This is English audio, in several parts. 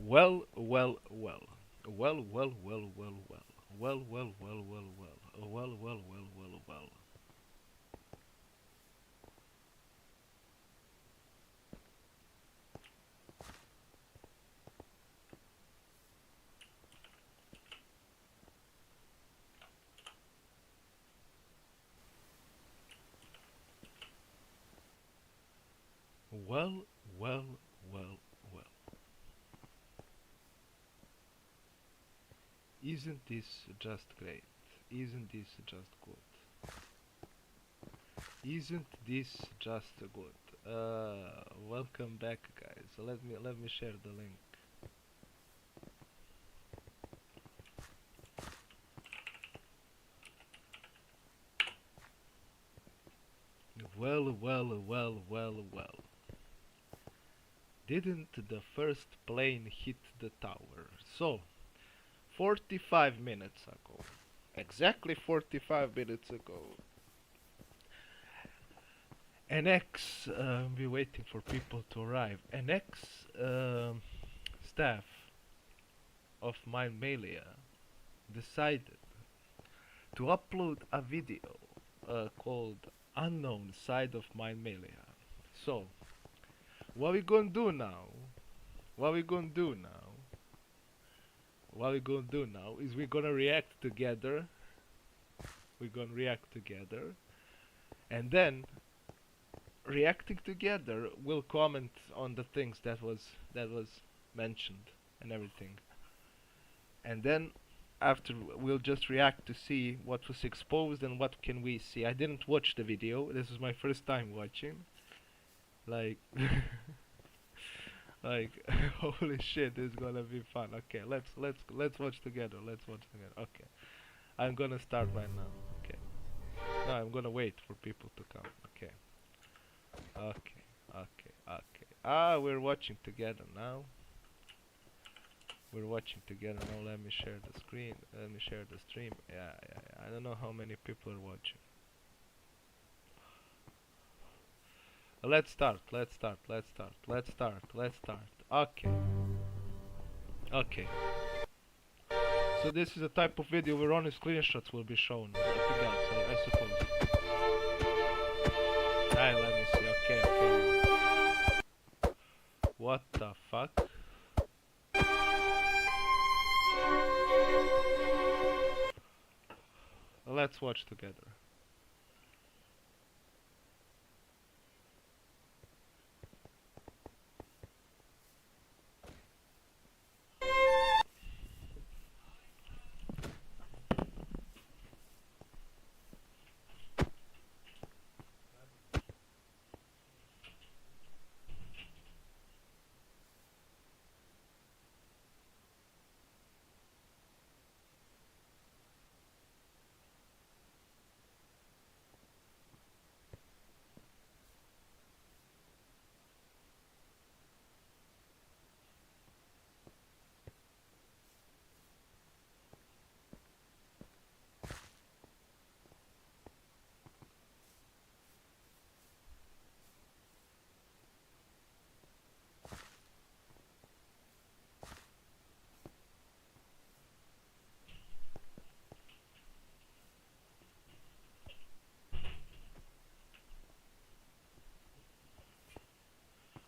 Well, well, well. Well, well, well, well, well. Well, well, well, well, well. Well, well, well, well, well. Well, well, well, well. Isn't this just great? Isn't this just good? Isn't this just good? Welcome back, guys. Let me share the link. Well, well, well, well, well. Didn't the first plane hit the tower? So, 45 minutes ago, exactly 45 minutes ago, an ex, be waiting for people to arrive. An ex staff of Mindmalia decided to upload a video called Unknown Side of Mindmalia. So, what we gonna do now? What we gonna do now? What we gonna do now is we're gonna react together. We're gonna react together, and then reacting together we'll comment on the things that was mentioned and everything, and then after we'll just react to see what was exposed and what can we see. I didn't watch the video. This is my first time watching. Like, like, holy shit, this is gonna be fun. Okay, let's watch together. Let's watch together. Okay, I'm gonna start right now. Okay, no, I'm gonna wait for people to come. Okay, okay, okay, okay. Ah, we're watching together now. We're watching together now. Let me share the screen. Let me share the stream. Yeah, yeah, yeah. I don't know how many people are watching. Let's start. Let's start. Let's start. Let's start. Let's start. Okay. Okay. So this is a type of video where only screenshots will be shown. Nothing else, I suppose. Alright, let me see. Okay, okay. What the fuck? Let's watch together.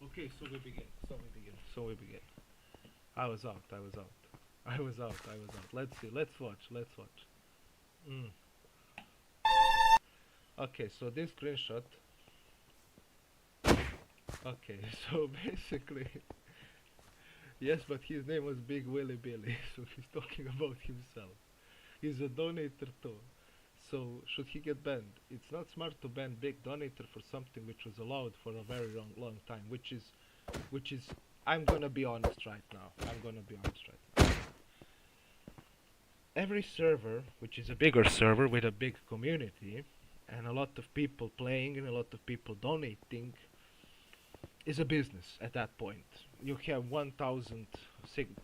Okay, so we begin. So we begin. So we begin. I was out. I was out. I was out. I was out. Let's see. Let's watch. Let's watch. Mm. Okay, so this screenshot. Okay, so basically, yes, but his name was Big Willy Billy, so he's talking about himself. He's a donator too. So should he get banned? It's not smart to ban big donator for something which was allowed for a very long time, which is I'm gonna be honest right now. I'm gonna be honest right now. Every server, which is a bigger server with a big community and a lot of people playing and a lot of people donating, is a business at that point. You have 1,000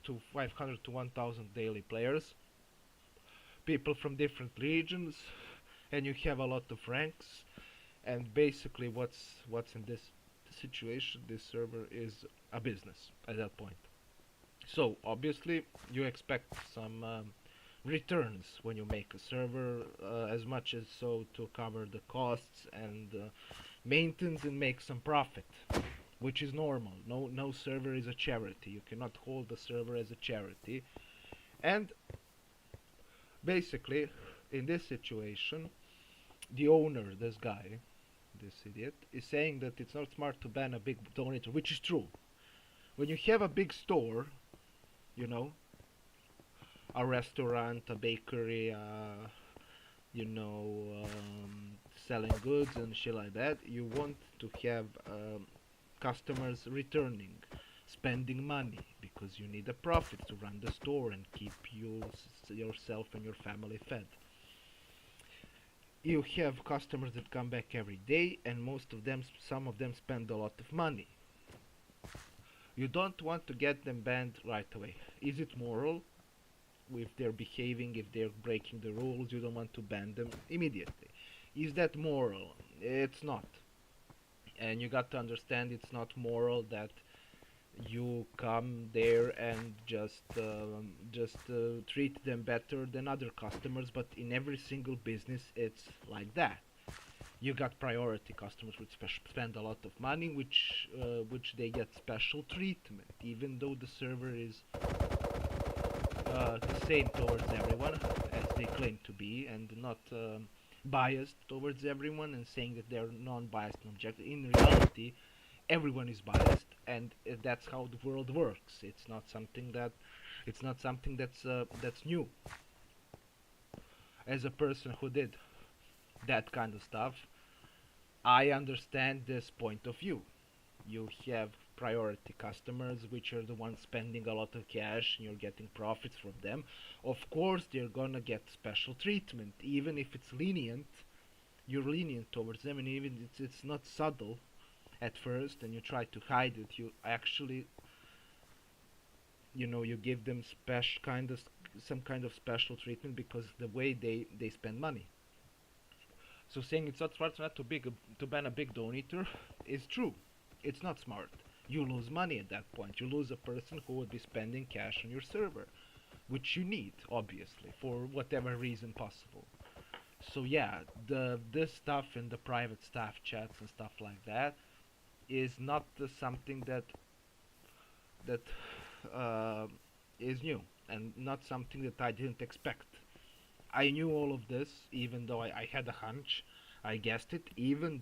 to 500 to 1,000 daily players, people from different regions, and you have a lot of ranks. And basically, what's in this situation, this server is a business at that point. So obviously you expect some returns when you make a server, as much as so to cover the costs and maintenance and make some profit, which is normal. No server is a charity. You cannot hold the server as a charity. And basically, in this situation, the owner, this guy, this idiot, is saying that it's not smart to ban a big donator, which is true. When you have a big store, you know, a restaurant, a bakery, selling goods and shit like that, you want to have customers returning, spending money because you need a profit to run the store and keep yourself and your family fed. You have customers that come back every day, and some of them spend a lot of money. You don't want to get them banned right away. Is it moral? If they're behaving, if they're breaking the rules, you don't want to ban them immediately. Is that moral? It's not. And you got to understand it's not moral that you come there and just treat them better than other customers, but in every single business it's like that. You got priority customers which spend a lot of money, which they get special treatment, even though the server is the same towards everyone as they claim to be, and not biased towards everyone and saying that they're non-biased and objective. In reality, everyone is biased, and that's how the world works. It's not something that's new. As a person who did that kind of stuff, I understand this point of view. You have priority customers, which are the ones spending a lot of cash, and you're getting profits from them. Of course, they're gonna get special treatment, even if it's lenient. You're lenient towards them, and even it's not subtle at first, and you try to hide it. You actually, you give them some kind of special treatment because the way they spend money. So saying it's not smart not to ban a big donator is true. It's not smart. You lose money at that point. You lose a person who would be spending cash on your server, which you need, obviously, for whatever reason possible. So yeah, the this stuff in the private staff chats and stuff like that is not something that uh, is new, and not something that I didn't expect. I knew all of this, even though I had a hunch. I guessed it, even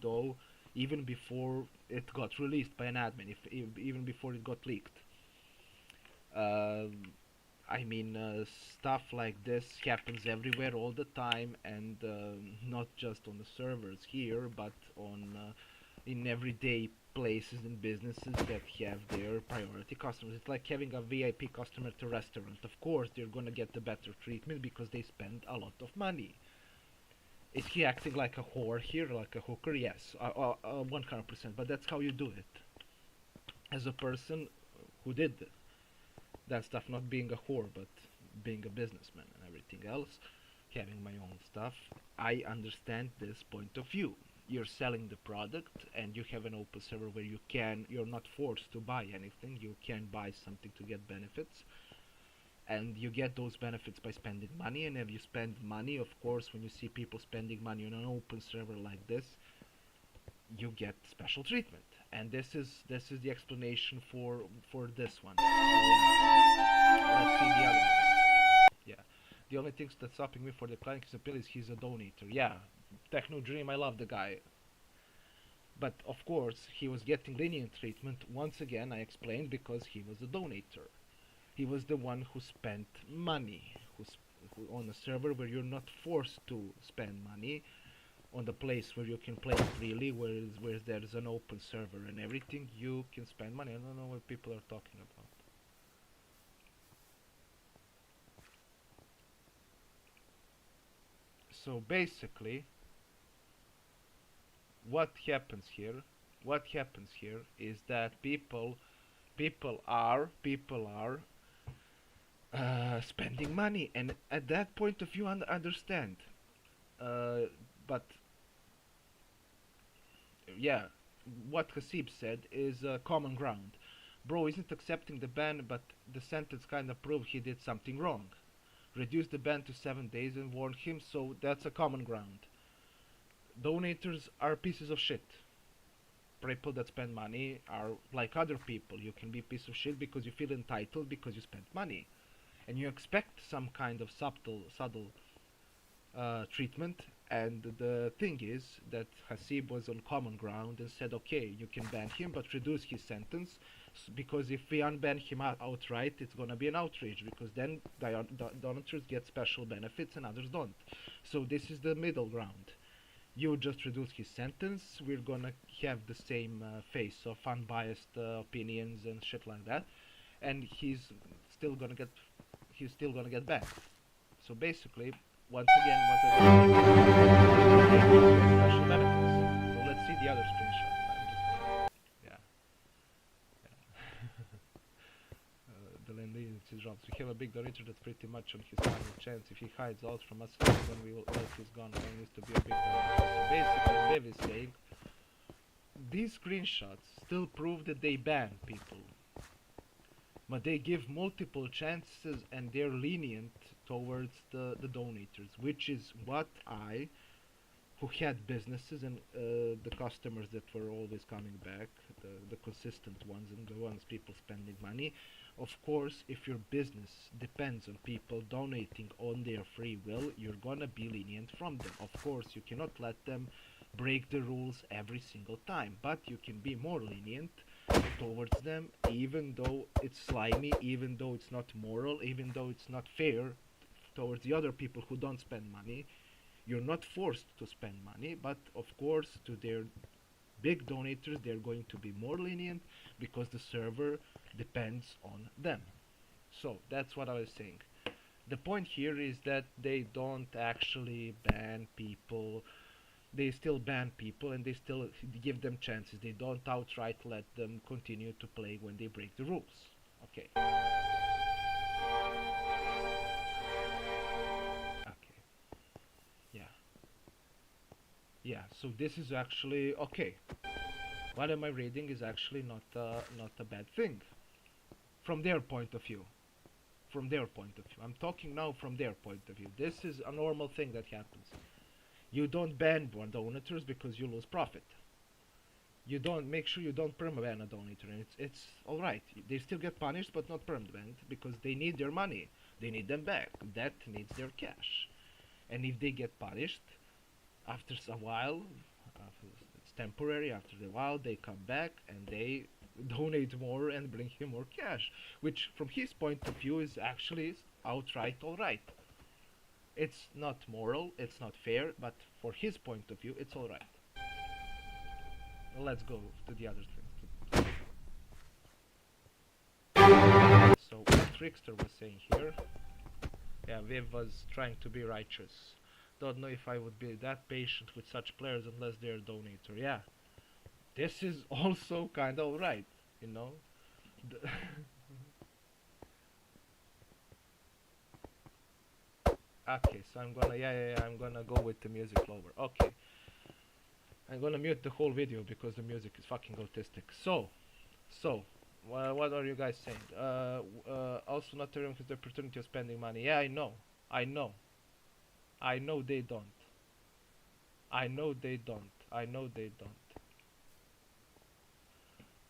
before it got released by an admin, even before it got leaked. Uh, I mean, stuff like this happens everywhere all the time, and not just on the servers here, but on in everyday places and businesses that have their priority customers. It's like having a VIP customer at a restaurant. Of course, they're gonna get the better treatment because they spend a lot of money. Is he acting like a whore here, like a hooker? Yes, 100%. But that's how you do it. As a person who did that stuff, not being a whore, but being a businessman and everything else, having my own stuff, I understand this point of view. You're selling the product, and you have an open server where you're not forced to buy anything. You can buy something to get benefits, and you get those benefits by spending money. And if you spend money, of course, when you see people spending money on an open server like this, you get special treatment. And this is the explanation for this one. So yeah, let's see the other one. Yeah, the only thing that's stopping me for declining his appeal is he's a donator. Yeah, Techno Dream, I love the guy. But of course, he was getting lenient treatment. Once again, I explained, because he was a donator. He was the one who spent money, who on a server where you're not forced to spend money, on the place where you can play freely, where there's an open server and everything, you can spend money. I don't know what people are talking about. So basically, what happens here? What happens here is that people are spending money, and at that point of view, understand. Uh, but yeah, what Hasib said is common ground. bro isn't accepting the ban, but the sentence kind of proved he did something wrong. Reduce the ban to 7 days and warn him, so that's a common ground. Donators are pieces of shit. People that spend money are like other people. You can be a piece of shit because you feel entitled because you spent money. And you expect some kind of subtle treatment. And the thing is that Hasib was on common ground and said, okay, you can ban him, but reduce his sentence, because if we unban him outright, it's gonna be an outrage, because then donors get special benefits and others don't. So this is the middle ground. You just reduce his sentence, we're gonna have the same face of unbiased opinions and shit like that, and still gonna get he's still gonna get banned. So basically, once again, what special benefits. So let's see the other screenshot. Yeah. The leniency drops. We have a big donator that's pretty much on his final chance. If he hides out from us, then we will let he's gone. There needs to be a big donator. So basically, Dev is saying these screenshots still prove that they ban people, but they give multiple chances and they're lenient towards the donators, which is what I, who had businesses and the customers that were always coming back, the consistent ones and the ones people spending money. Of course, if your business depends on people donating on their free will, you're gonna be lenient from them. Of course, you cannot let them break the rules every single time, but you can be more lenient towards them, even though it's slimy, even though it's not moral, even though it's not fair towards the other people who don't spend money. You're not forced to spend money, but of course to their big donators they're going to be more lenient because the server depends on them. So that's what I was saying. The point here is that they don't actually ban people. They still ban people and they still give them chances. They don't outright let them continue to play when they break the rules. Okay. Okay. Yeah. Yeah. So this is actually okay. What am I reading is actually not a bad thing from their point of view. From their point of view. I'm talking now from their point of view. This is a normal thing that happens. You don't ban donators because you lose profit. You don't make sure you don't permaban a donator, and it's all right. They still get punished, but not permaban because they need their money. They need them back. That needs their cash. And if they get punished, after a while, it's temporary. After a while, they come back and they donate more and bring him more cash, which from his point of view is actually outright all right. It's not moral, it's not fair, but for his point of view, it's alright. Let's go to the other things. So what Trickster was saying here, yeah, Viv was trying to be righteous. Don't know if I would be that patient with such players unless they're a donator. Yeah, this is also kind of right, you know. Okay, so I'm gonna I'm gonna go with the music lower. Okay, I'm gonna mute the whole video because the music is fucking autistic. So what are you guys saying? Also not everyone has the opportunity of spending money. Yeah, I know, I know they don't. I know they don't. I know they don't.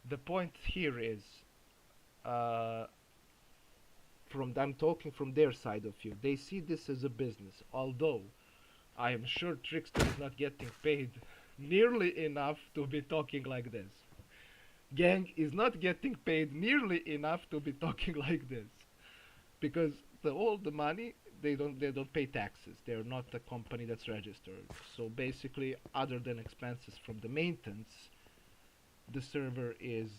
The point here is, I'm talking from their side of view. They see this as a business, although I am sure Trickster is not getting paid nearly enough to be talking like this. Gang is not getting paid nearly enough to be talking like this, because all the money they don't pay taxes. They're not a company that's registered. So basically, other than expenses from the maintenance, the server is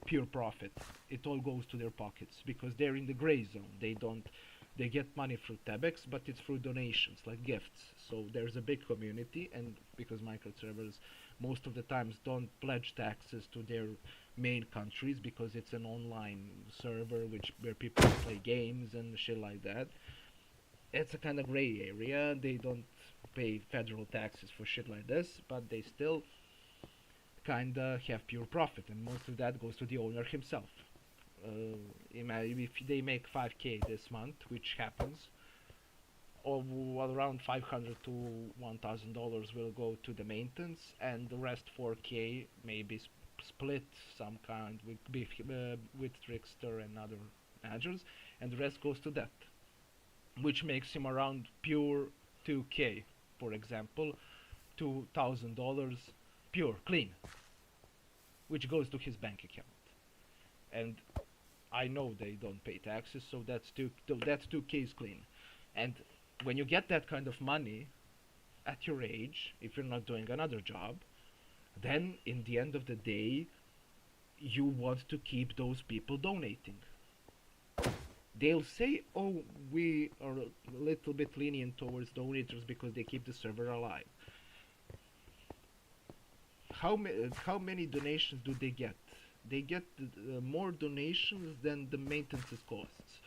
pure profit. It all goes to their pockets because they're in the gray zone. They get money through Tebex, but it's through donations like gifts. So there's a big community, and because micro servers most of the times don't pledge taxes to their main countries because it's an online server where people play games and shit like that. It's a kind of gray area. They don't pay federal taxes for shit like this, but they still kinda have pure profit, and most of that goes to the owner himself. if they make 5k this month, which happens, or around 500 to $1,000 will go to the maintenance, and the rest 4k maybe split some kind with Trickster and other managers, and the rest goes to that, which makes him around pure 2k, for example, $2,000 pure clean, which goes to his bank account. And I know they don't pay taxes, so that's 2k is clean. And when you get that kind of money at your age, if you're not doing another job, then in the end of the day, you want to keep those people donating. They'll say, oh, we are a little bit lenient towards donators because they keep the server alive. How many donations do they get? They get more donations than the maintenance costs.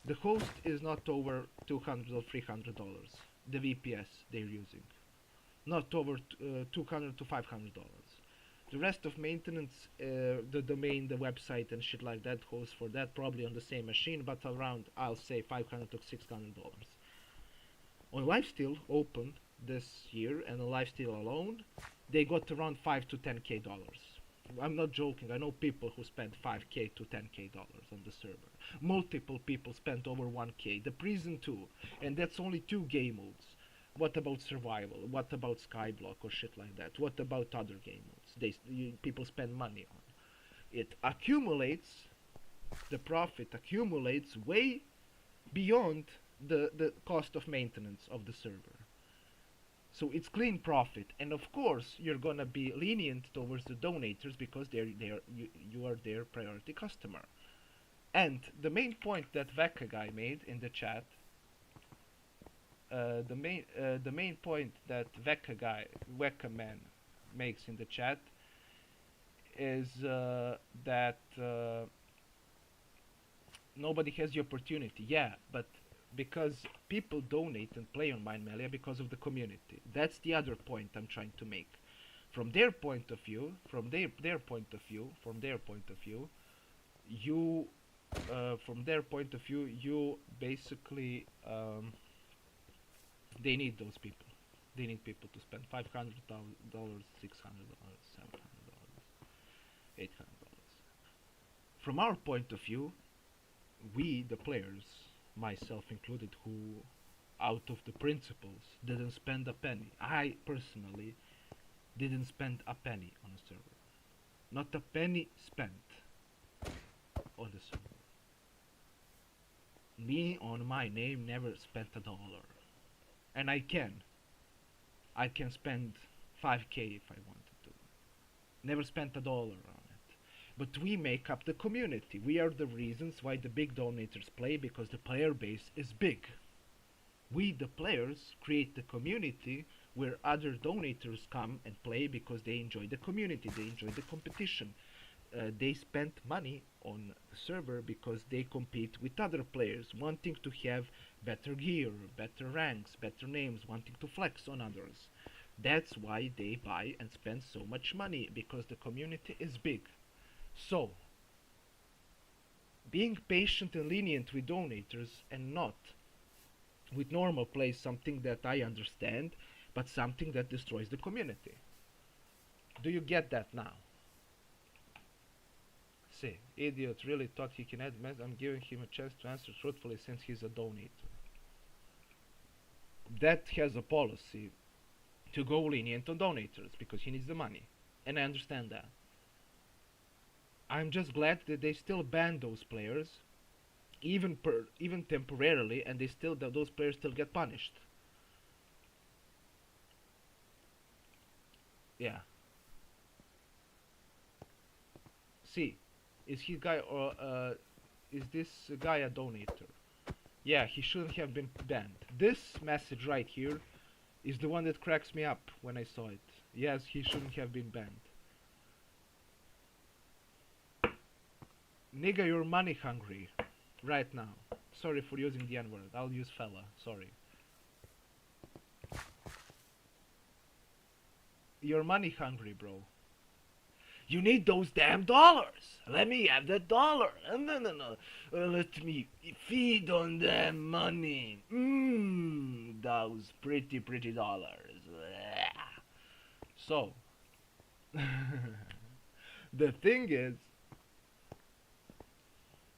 The host is not over $200 or $300. The VPS they're using, not over $200 to $500. The rest of maintenance, the domain, the website, and shit like that goes for that, probably on the same machine, but around, I'll say, $500 to $600. On Lifesteal open this year, and on Lifesteal alone, they got around 5 to 10k dollars. I'm not joking. I know people who spent 5k to 10k dollars on the server. Multiple people spent over 1k. The prison too, and that's only 2 game modes. What about survival? What about Skyblock or shit like that? What about other game modes? People spend money on. It accumulates. The profit accumulates way beyond the cost of maintenance of the server. So it's clean profit, and of course you're gonna be lenient towards the donators because you are their priority customer. And the main point that Veka guy made in the chat, the main point that Veka man makes in the chat is that nobody has the opportunity. Yeah, but because people donate and play on Mindmelia because of the community. That's the other point I'm trying to make. From their point of view, you basically, they need those people. They need people to spend $500, $600, $700, $800. From our point of view, we, the players, myself included, who out of the principles didn't spend a penny. I personally didn't spend a penny on a server. Not a penny spent on the server. Me, on my name, never spent a dollar. And I can spend 5k if I wanted to. Never spent a dollar on it. But we make up the community. We are the reasons why the big donators play, because the player base is big. We, the players, create the community where other donators come and play because they enjoy the community, they enjoy the competition. They spend money on the server because they compete with other players, wanting to have better gear, better ranks, better names, wanting to flex on others. That's why they buy and spend so much money, because the community is big. So, being patient and lenient with donators and not with normal play is something that I understand, but something that destroys the community. Do you get that now? See, idiot really thought he can add mess. I'm giving him a chance to answer truthfully since he's a donator. That has a policy to go lenient on donators because he needs the money, and I understand that. I'm just glad that they still ban those players, even temporarily, and those players still get punished. Yeah. See, is this guy a donator? Yeah, he shouldn't have been banned. This message right here is the one that cracks me up when I saw it. Yes, he shouldn't have been banned. Nigga, you're money hungry right now. Sorry for using the N-word. I'll use fella. Sorry. You're money hungry, bro. You need those damn dollars. Let me have that dollar. No, no, no. Let me feed on that money. Those pretty, pretty dollars. So, the thing is,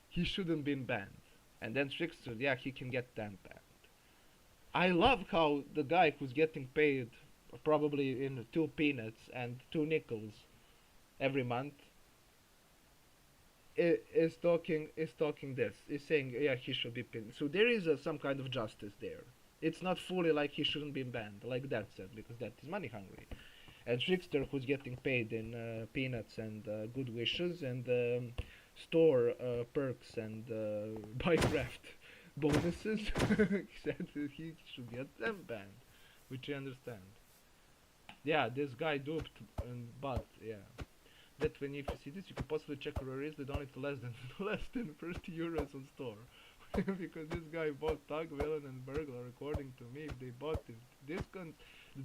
he shouldn't been banned. And then Trickster, yeah, he can get them banned. I love how the guy who's getting paid probably in 2 peanuts and 2 nickels every month is talking this. Is saying yeah he should be pinned. So there is some kind of justice there. It's not fully like he shouldn't be banned, like that said, because that is money hungry. And Trickster, who's getting paid in peanuts and good wishes and store perks and Bycraft bonuses, he said that he should get them banned, which I understand. Yeah, this guy duped, but yeah. That when if you see this, you can possibly check where it is. They don't need to less than less than 30 euros on store, because this guy bought Tug, Villain, and Burglar. According to me, if they bought this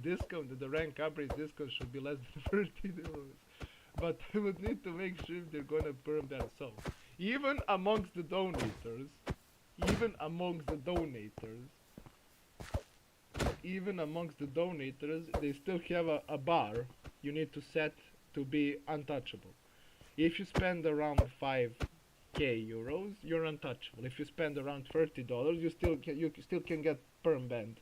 discount, the rank upgrade discount should be less than 30 euros. But I would need to make sure if they're gonna perm that. So even amongst the donators, even amongst the donators, even amongst the donators, they still have a bar you need to set to be untouchable. If you spend around 5k euros, you're untouchable. If you spend around $30, you still can get perm banned,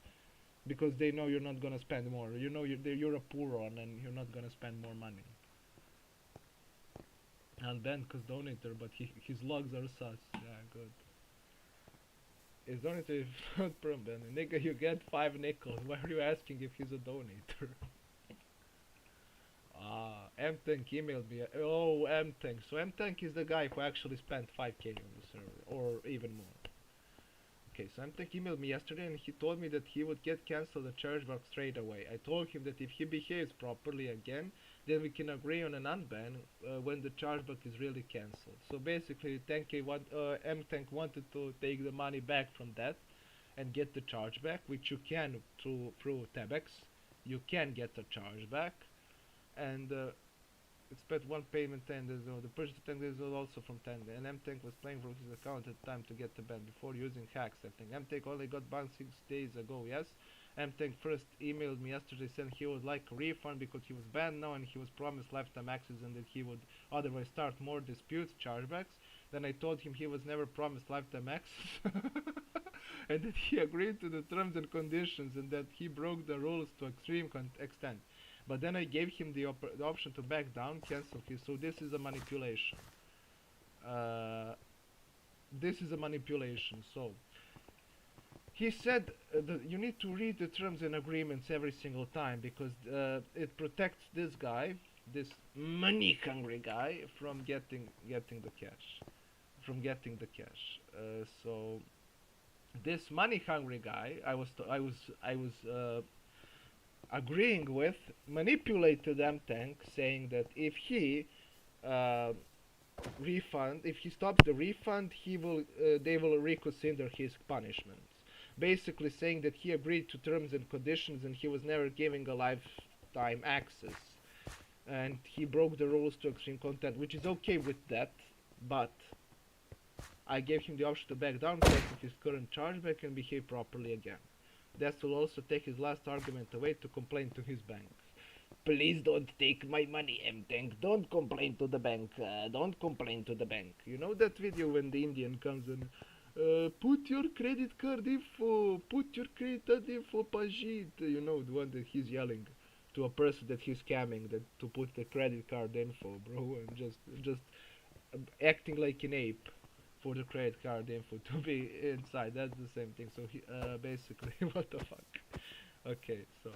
because they know you're not gonna spend more. You know you're a poor one and you're not gonna spend more money. And banned cause donator, but his logs are sus. Yeah, good. His donator is not perm banned. Nigga, you get 5 nickels. Why are you asking if he's a donator? M-Tank emailed me. Oh, M-Tank. So M-Tank is the guy who actually spent 5k on the server, or even more. Okay, so M-Tank emailed me yesterday and he told me that he would get cancelled the chargeback straight away. I told him that if he behaves properly again, then we can agree on an unban when the chargeback is really cancelled. So basically, M-Tank wanted to take the money back from that and get the chargeback, which you can through Tabex. You can get the chargeback. And expect one payment 10 days old. The purchase 10 days old also from 10 days. And M-Tank was playing for his account at the time to get the ban before using hacks, I think. M-Tank only got banned 6 days ago, yes. M-Tank first emailed me yesterday saying he would like a refund because he was banned now and he was promised lifetime access and that he would otherwise start more disputes, chargebacks. Then I told him he was never promised lifetime access and that he agreed to the terms and conditions and that he broke the rules to extreme extent. But then I gave him the option to back down, cancel his. So this is a manipulation. This is a manipulation. So he said that you need to read the terms and agreements every single time because it protects this guy, this money-hungry guy, from getting the cash, So this money-hungry guy, I was agreeing with, manipulated M-Tank, saying that if he if he stops the refund, they will reconsider his punishments. Basically saying that he agreed to terms and conditions and he was never giving a lifetime access. And he broke the rules to extreme content, which is okay with that, but I gave him the option to back down, cancel his current chargeback and behave properly again. That will also take his last argument away to complain to his bank. Please don't take my money, M-Tank. Don't complain to the bank. Don't complain to the bank. You know that video when the Indian comes and put your credit card info, put your credit card info, Pajit. You know, the one that he's yelling to a person that he's scamming that to put the credit card info, bro, and just acting like an ape for the credit card info to be inside. That's the same thing. So he basically what the fuck. Okay, so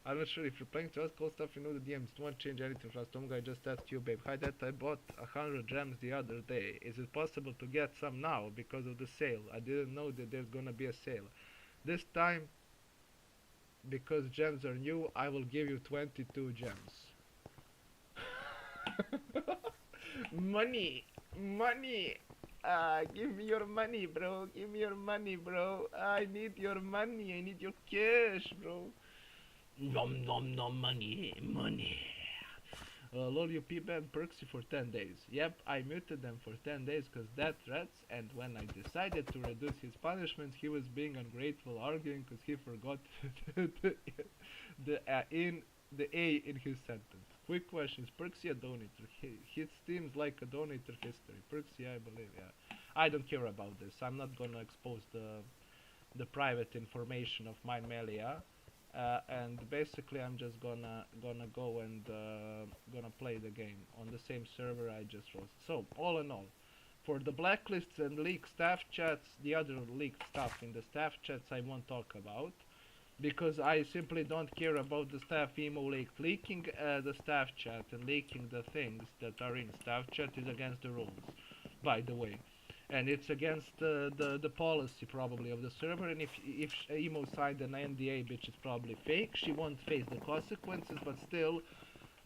I'm not sure if you're playing to us cool stuff, you know the DMs don't change anything for us. Tom guy just asked you, babe. Hi, that I bought 100 gems the other day. Is it possible to get some now because of the sale? I didn't know that there's gonna be a sale this time. Because gems are new, I will give you 22 gems. Money. Give me your money, bro. Give me your money, bro. I need your money. I need your cash, bro. Nom nom nom, money. Lol, you banned Perksy for 10 days. Yep, I muted them for 10 days because that threats, and when I decided to reduce his punishments, he was being ungrateful, arguing because he forgot in the A in his sentence. Quick question, is Perksy a donator? He seems like a donator history. Perksy, I believe, yeah. I don't care about this. I'm not gonna expose the private information of my Melia, and basically I'm just gonna go and gonna play the game on the same server I just rose. So all in all, for the blacklists and leaked staff chats, the other leaked stuff in the staff chats I won't talk about because I simply don't care about the staff emo leak. Leaking the staff chat and leaking the things that are in staff chat is against the rules, by the way, and it's against the policy probably of the server. And if emo signed an NDA, which is probably fake, she won't face the consequences. But still,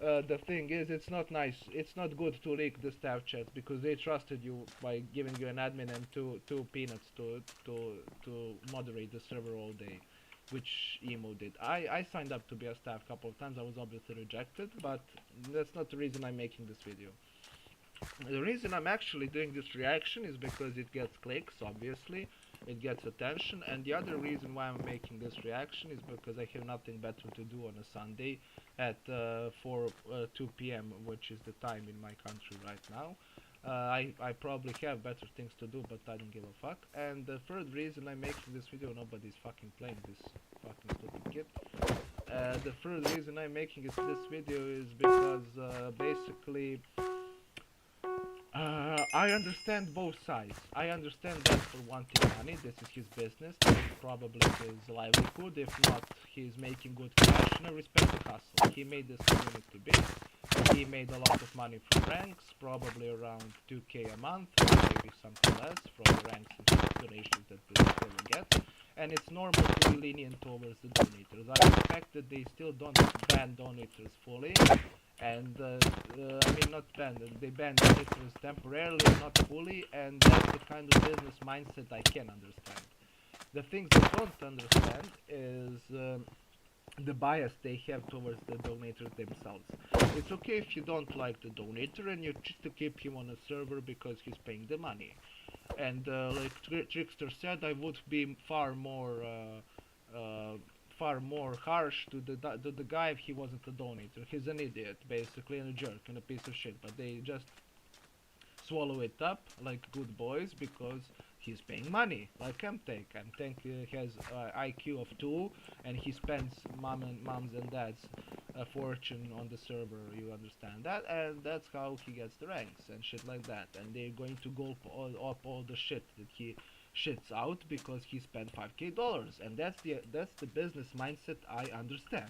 the thing is, it's not nice. It's not good to leak the staff chats because they trusted you by giving you an admin and two peanuts to moderate the server all day, which emo did. I signed up to be a staff a couple of times. I was obviously rejected, but that's not the reason I'm making this video. The reason I'm actually doing this reaction is because it gets clicks, obviously, it gets attention, and the other reason why I'm making this reaction is because I have nothing better to do on a Sunday at 2 p.m., which is the time in my country right now. I probably have better things to do, but I don't give a fuck. And the third reason I'm making this video, nobody's fucking playing this fucking stupid kid. The third reason I'm making this video is because basically I understand both sides. I understand that for wanting money, this is his business, this is probably his livelihood. If not, he's making good cash, and I respect the hustle. He made this community big. He made a lot of money from ranks, probably around 2k a month, maybe something less from the ranks and donations that the server gets. And it's normal to be lenient towards the donators. I respect that they still don't ban donators fully. And I mean, not ban, they ban donators temporarily, not fully, and that's the kind of business mindset I can understand. The things I don't understand is the bias they have towards the donators themselves. It's okay if you don't like the donator and you choose to keep him on a server because he's paying the money. And like Trickster said, I would be far more harsh to the guy if he wasn't a donator. He's an idiot, basically, and a jerk and a piece of shit. But they just swallow it up like good boys because he's paying money, like Mtank. Mtank has IQ of 2, and he spends moms and dads a fortune on the server, you understand that? And that's how he gets the ranks and shit like that. And they're going to go up all the shit that he shits out because he spent $5k, and that's the business mindset I understand.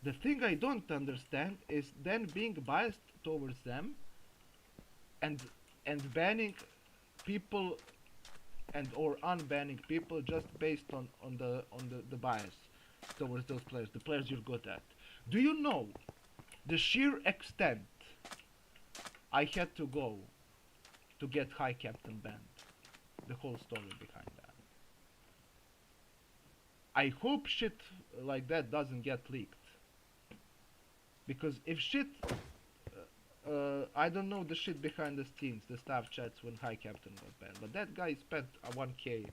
The thing I don't understand is then being biased towards them and banning people and or unbanning people just based on the bias towards those players, the players you're good at. Do you know the sheer extent I had to go to get High Captain banned? The whole story behind that. I hope shit like that doesn't get leaked, because if shit I don't know the shit behind the scenes, the staff chats when High Captain got banned, but that guy spent 1k.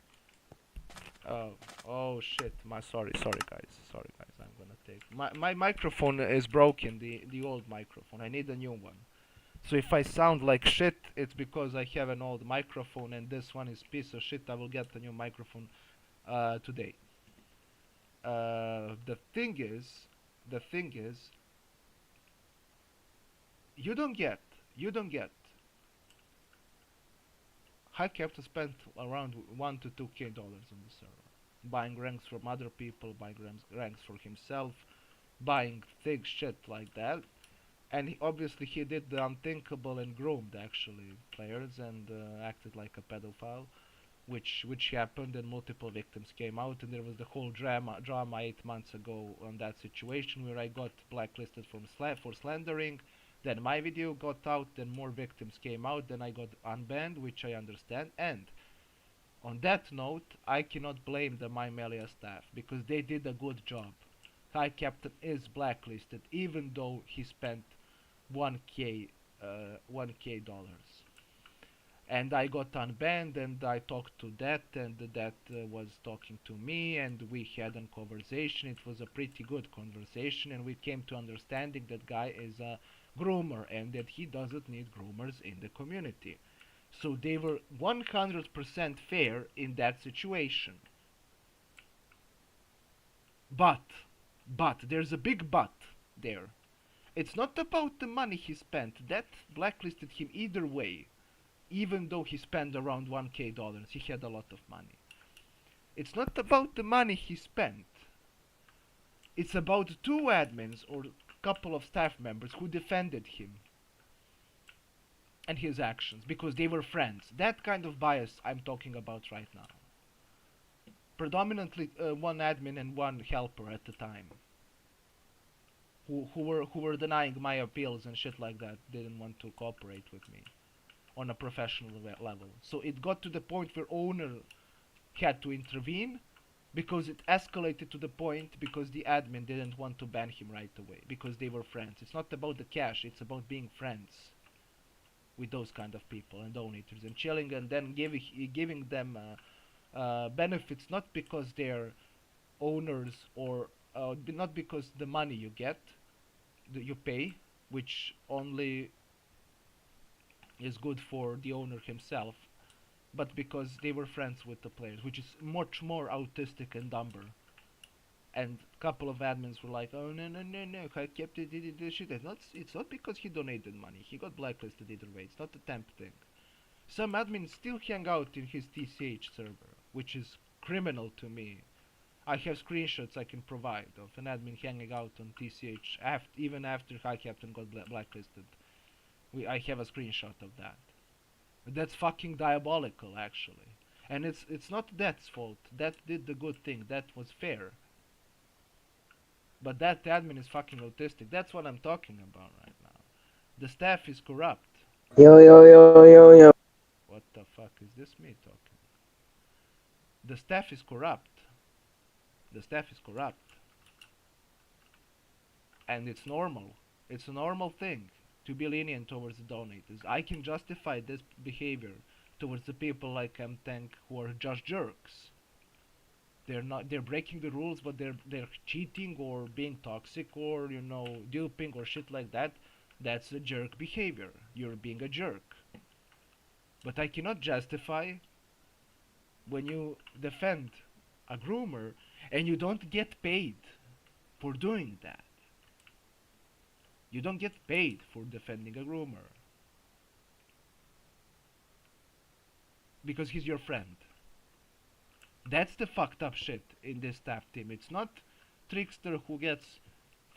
Oh shit, sorry guys, I'm gonna take my microphone is broken, the old microphone. I need a new one. So if I sound like shit, it's because I have an old microphone and this one is piece of shit. I will get a new microphone today. The thing is, you don't get. High Captain spent around $1 to $2k on the server, buying ranks from other people, buying ranks for himself, buying thick shit like that. And obviously he did the unthinkable and groomed actually players and acted like a pedophile, which happened, and multiple victims came out, and there was the whole drama 8 months ago on that situation where I got blacklisted for slandering. Then my video got out, then more victims came out, then I got unbanned, which I understand. And on that note, I cannot blame the MyMelia staff because they did a good job. High Captain is blacklisted, even though he spent 1k 1k dollars. And I got unbanned, and I talked to that, and that was talking to me, and we had a conversation. It was a pretty good conversation, and we came to understanding that guy is a groomer and that he doesn't need groomers in the community. So they were 100% fair in that situation. But, there's a big but there. It's not about the money he spent. That blacklisted him either way. Even though he spent around 1k dollars, he had a lot of money. It's not about the money he spent. It's about two admins or couple of staff members who defended him and his actions because they were friends. That kind of bias I'm talking about right now. Predominantly one admin and one helper at the time. Who were denying my appeals and shit like that, didn't want to cooperate with me on a professional level. So it got to the point where owner had to intervene because it escalated to the point because the admin didn't want to ban him right away because they were friends. It's not about the cash, it's about being friends with those kind of people and donators and chilling and then giving them benefits not because they're owners or not because the money you get, that you pay, which only is good for the owner himself, but because they were friends with the players, which is much more autistic and dumber. And a couple of admins were like, "Oh no, I kept it this shit." It's not because he donated money. He got blacklisted either way. It's not a temp thing. Some admins still hang out in his TCH server, which is criminal to me. I have screenshots I can provide of an admin hanging out on TCH even after High Captain got blacklisted. I have a screenshot of that. That's fucking diabolical, actually. And it's not Death's fault. Death did the good thing. That was fair. But that admin is fucking autistic. That's what I'm talking about right now. The staff is corrupt. Yo, yo, yo, yo, yo. What the fuck is this me talking? The staff is corrupt. The staff is corrupt. And it's normal. It's a normal thing to be lenient towards the donators. I can justify this behavior towards the people like Tank who are just jerks. They're breaking the rules, but they're cheating or being toxic or duping or shit like that. That's a jerk behavior. You're being a jerk. But I cannot justify when you defend a groomer and you don't get paid for doing that. You don't get paid for defending a groomer because he's your friend. That's the fucked up shit in this staff team. It's not Trickster who gets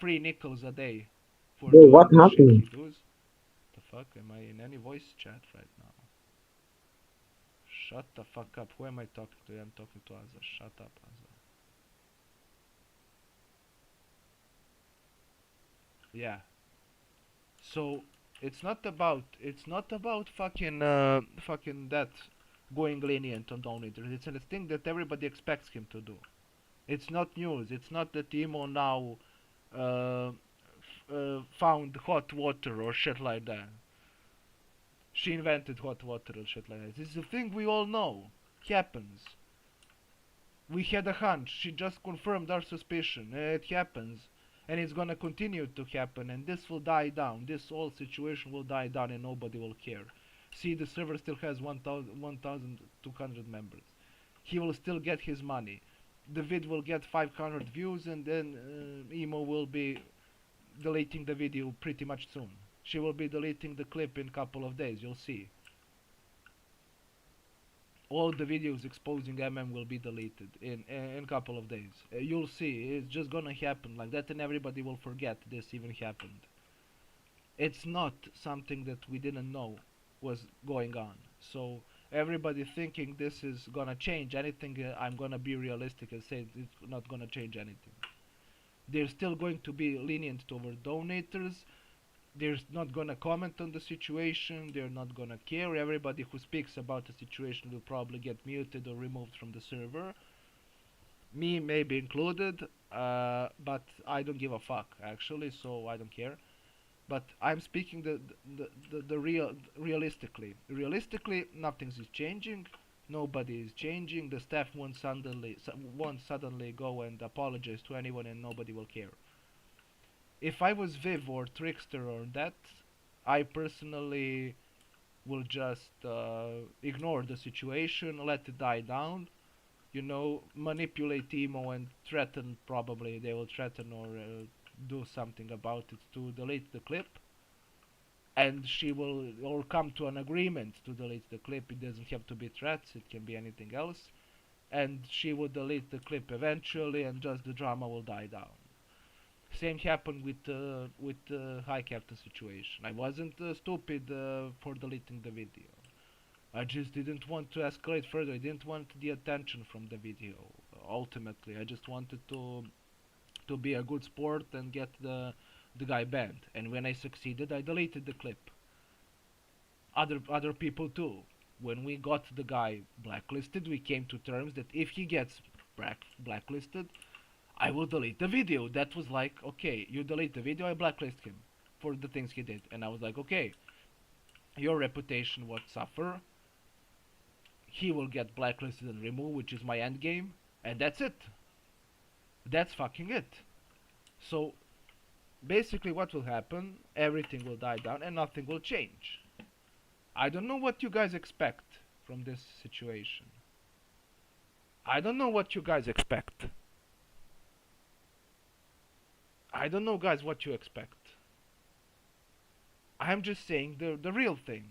3 nickels a day for Bro, what doing the shit he happened? does. The fuck? Am I in any voice chat right now? Shut the fuck up. Who am I talking to? I'm talking to Azza. Shut up, Azza. Yeah. So it's not about fucking that going lenient on donators. It's a thing that everybody expects him to do. It's not news. It's not that Emo now found hot water or shit like that. She invented hot water or shit like that. This is a thing we all know. Happens. We had a hunch. She just confirmed our suspicion. It happens. And it's gonna continue to happen. And this will die down. This whole situation will die down and nobody will care. See, the server still has 1,200 members. He will still get his money. The vid will get 500 views and then Emo will be deleting the video pretty much soon. She will be deleting the clip in a couple of days, you'll see. All the videos exposing will be deleted in a couple of days. You'll see, it's just gonna happen like that and everybody will forget this even happened. It's not something that we didn't know was going on. So everybody thinking this is gonna change anything, I'm gonna be realistic and say it's not gonna change anything. They're still going to be lenient toward donators. They're not gonna comment on the situation. They're not gonna care. Everybody who speaks about the situation will probably get muted or removed from the server. Me maybe included, but I don't give a fuck actually, so I don't care. But I'm speaking the realistically. Realistically, nothing is changing. Nobody is changing. The staff won't suddenly go and apologize to anyone, and nobody will care. If I was Viv or Trickster or that, I personally will just ignore the situation, let it die down. Manipulate emo and threaten. Probably they will threaten or do something about it to delete the clip, and she will or come to an agreement to delete the clip. It doesn't have to be threats, it can be anything else, and she will delete the clip eventually, and just the drama will die down. Same happened with High Captain situation. I wasn't stupid for deleting the video. I just didn't want to escalate further. I didn't want the attention from the video. Ultimately, I just wanted to be a good sport and get the guy banned. And when I succeeded, I deleted the clip. Other people too. When we got the guy blacklisted, we came to terms that if he gets blacklisted, I will delete the video. That was like, okay, you delete the video, I blacklist him for the things he did. And I was like, okay, your reputation would suffer. He will get blacklisted and removed, which is my end game, and that's it. That's fucking it. So basically, what will happen? Everything will die down, and nothing will change. I don't know what you guys expect from this situation. I don't know what you guys expect. I don't know, guys, what you expect. I'm just saying the real thing.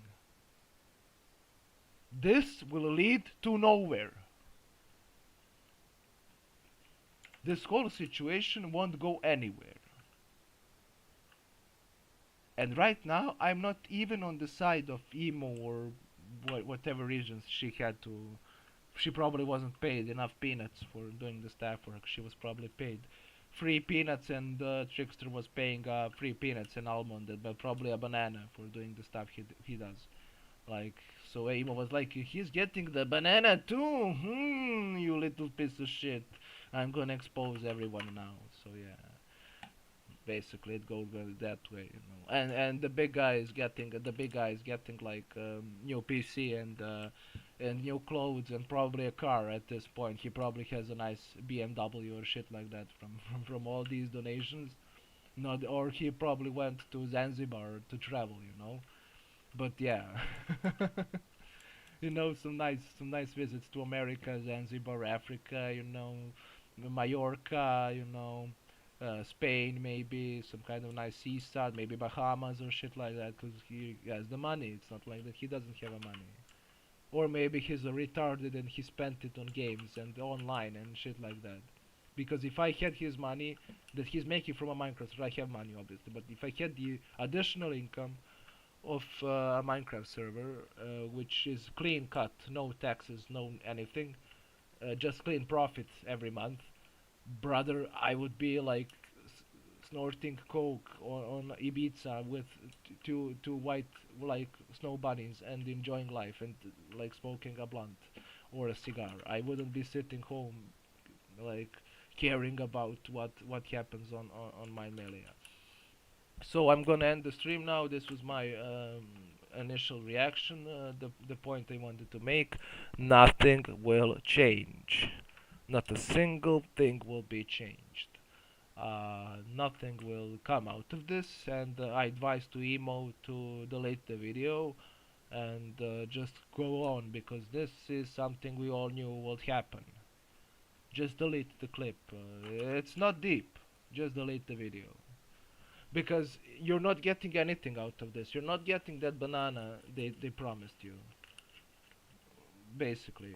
This will lead to nowhere. This whole situation won't go anywhere. And right now, I'm not even on the side of emo or whatever reasons she had to. She probably wasn't paid enough peanuts for doing the staff work. She was probably paid free peanuts, and Trickster was paying free peanuts and almond, but probably a banana for doing the stuff he does. Like, so emo was like, he's getting the banana too. You little piece of shit. I'm gonna expose everyone now. So yeah, basically it goes that way. And the big guy is getting like new PC and new clothes and probably a car at this point. He probably has a nice BMW or shit like that from all these donations. Not, or he probably went to Zanzibar to travel. But yeah, some nice visits to America, Zanzibar, Africa, Mallorca, Spain, maybe some kind of nice seaside, maybe Bahamas or shit like that, because he has the money. It's not like that he doesn't have a money. Or maybe he's a retarded and he spent it on games and online and shit like that. Because if I had his money that he's making from a Minecraft, I have money obviously, but if I had the additional income of a Minecraft server, which is clean cut, no taxes, no anything, just clean profits every month, brother, I would be like snorting coke on Ibiza with two white like snow bunnies and enjoying life and like smoking a blunt or a cigar. I wouldn't be sitting home like caring about what happens on my melee. So I'm gonna end the stream now. This was my initial reaction. The point I wanted to make: nothing will change. Not a single thing will be changed. Nothing will come out of this, and I advise to emo to delete the video and just go on, because this is something we all knew would happen. Just delete the clip. It's not deep. Just delete the video, because you're not getting anything out of this. You're not getting that banana they promised you. Basically,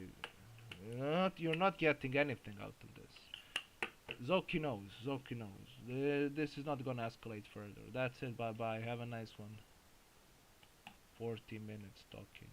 you're not getting anything out of this. Zoki knows. Zoki knows. This is not gonna escalate further. That's it. Bye bye. Have a nice one. 40 minutes talking.